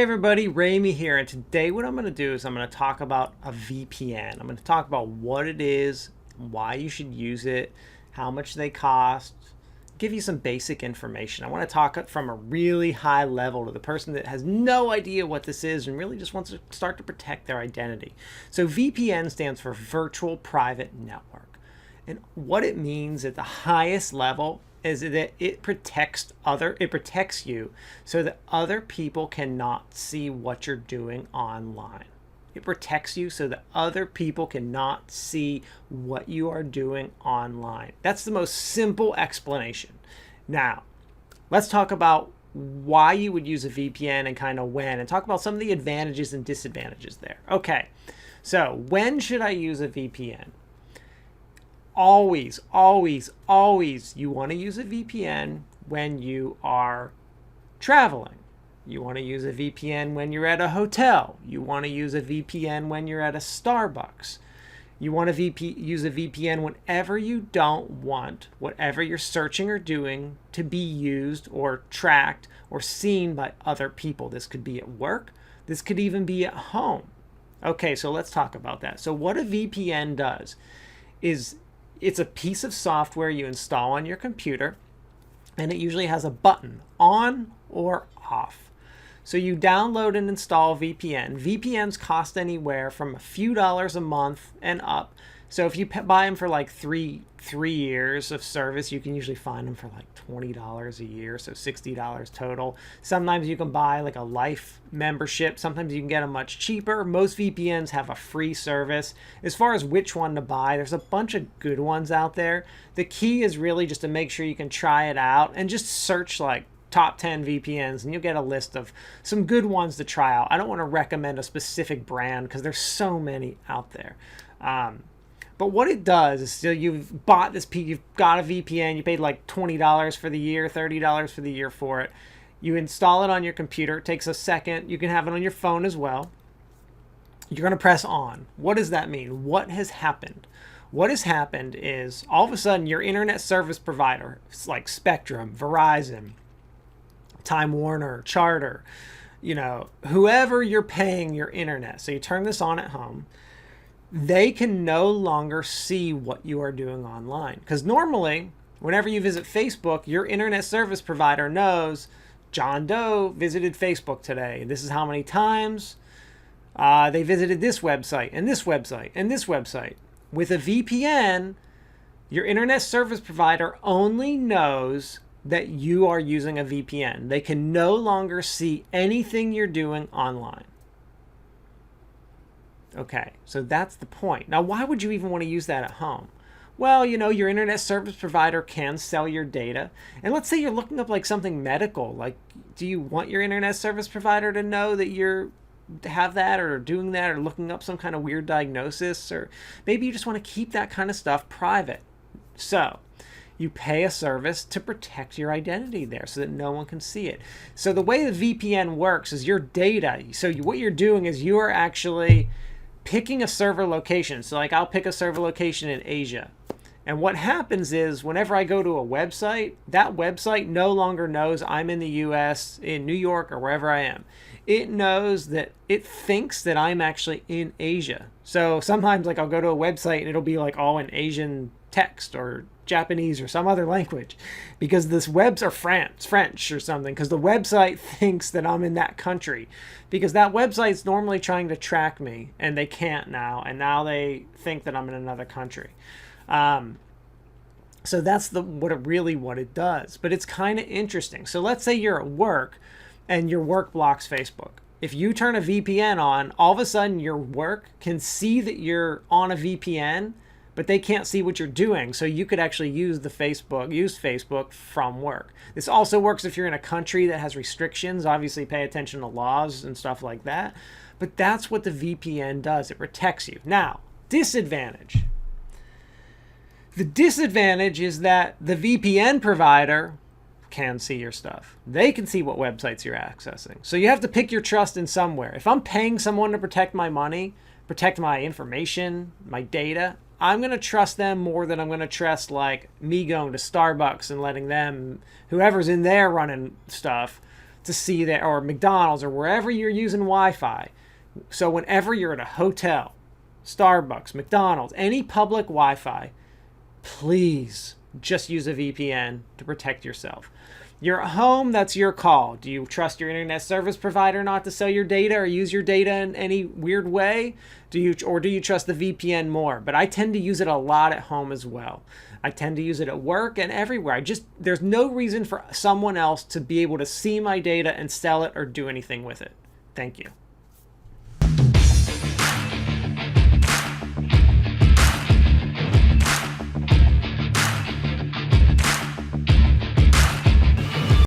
everybody, Ramey here, and today what I'm going to do is I'm going to talk about a VPN. I'm going to talk about what it is, why you should use it, how much they cost, give you some basic information. I want to talk from a really high level to the person that has no idea what this is and really just wants to start to protect their identity. So VPN stands for Virtual Private Network. And what it means at the highest level is that it protects you so that other people cannot see what you're doing online. It protects you so that other people cannot see what you are doing online. That's the most simple explanation. Now, let's talk about why you would use a VPN and kind of when, and talk about some of the advantages and disadvantages there. Okay, so when should I use a VPN? Always, always, always, you want to use a VPN when you are traveling. You want to use a VPN when you're at a hotel. You want to use a VPN when you're at a Starbucks. You want to use a VPN whenever you don't want whatever you're searching or doing to be used or tracked or seen by other people. This could be at work. This could even be at home. Okay, so let's talk about that. So what a VPN does is it's a piece of software you install on your computer, and it usually has a button on or off. So you download and install VPN. VPNs cost anywhere from a few dollars a month and up. So if you buy them for like three years of service, you can usually find them for like $20 a year, so $60 total. Sometimes you can buy like a life membership. Sometimes you can get them much cheaper. Most VPNs have a free service. As far as which one to buy, there's a bunch of good ones out there. The key is really just to make sure you can try it out and just search like top 10 VPNs and you'll get a list of some good ones to try out. I don't want to recommend a specific brand because there's so many out there. But what it does is, so you've got a VPN, you paid like $20 for the year, $30 for the year for it. You install it on your computer. It takes a second. You can have it on your phone as well. You're going to press on. What does that mean? What has happened? What has happened is all of a sudden your internet service provider, like Spectrum, Verizon, Time Warner, Charter, whoever you're paying your internet. So you turn this on at home. They can no longer see what you are doing online. Because normally, whenever you visit Facebook, your internet service provider knows John Doe visited Facebook today. This is how many times they visited this website and this website and this website. With a VPN, your internet service provider only knows that you are using a VPN. They can no longer see anything you're doing online. Okay, so that's the point. Now, why would you even want to use that at home? Well, your internet service provider can sell your data. And let's say you're looking up like something medical. Like, do you want your internet service provider to know that you're have that or doing that or looking up some kind of weird diagnosis? Or maybe you just want to keep that kind of stuff private. So you pay a service to protect your identity there so that no one can see it. So the way the VPN works is your data. So what you're doing is you are actually picking a server location. So like I'll pick a server location in Asia. And what happens is whenever I go to a website, that website no longer knows I'm in the US, in New York, or wherever I am. It knows that it thinks that I'm actually in Asia. So sometimes like I'll go to a website and it'll be like all in Asian text or Japanese or some other language because this webs are French or something, because the website thinks that I'm in that country because that website's normally trying to track me and they can't now, and now they think that I'm in another country. So that's what it does, but it's kind of interesting. So let's say you're at work and your work blocks Facebook. If you turn a VPN on, all of a sudden your work can see that you're on a VPN, but they can't see what you're doing. So you could actually use Facebook from work. This also works if you're in a country that has restrictions. Obviously pay attention to laws and stuff like that. But that's what the VPN does. It protects you. Now, disadvantage. The disadvantage is that the VPN provider can see your stuff. They can see what websites you're accessing. So you have to pick your trust in somewhere. If I'm paying someone to protect my money, protect my information, my data, I'm going to trust them more than I'm going to trust like me going to Starbucks and letting them, whoever's in there running stuff, to see that, or McDonald's, or wherever you're using Wi-Fi. So whenever you're at a hotel, Starbucks, McDonald's, any public Wi-Fi, please just use a VPN to protect yourself. You're at home, that's your call. Do you trust your internet service provider not to sell your data or use your data in any weird way? Do you trust the VPN more? But I tend to use it a lot at home as well. I tend to use it at work and everywhere. There's no reason for someone else to be able to see my data and sell it or do anything with it. Thank you.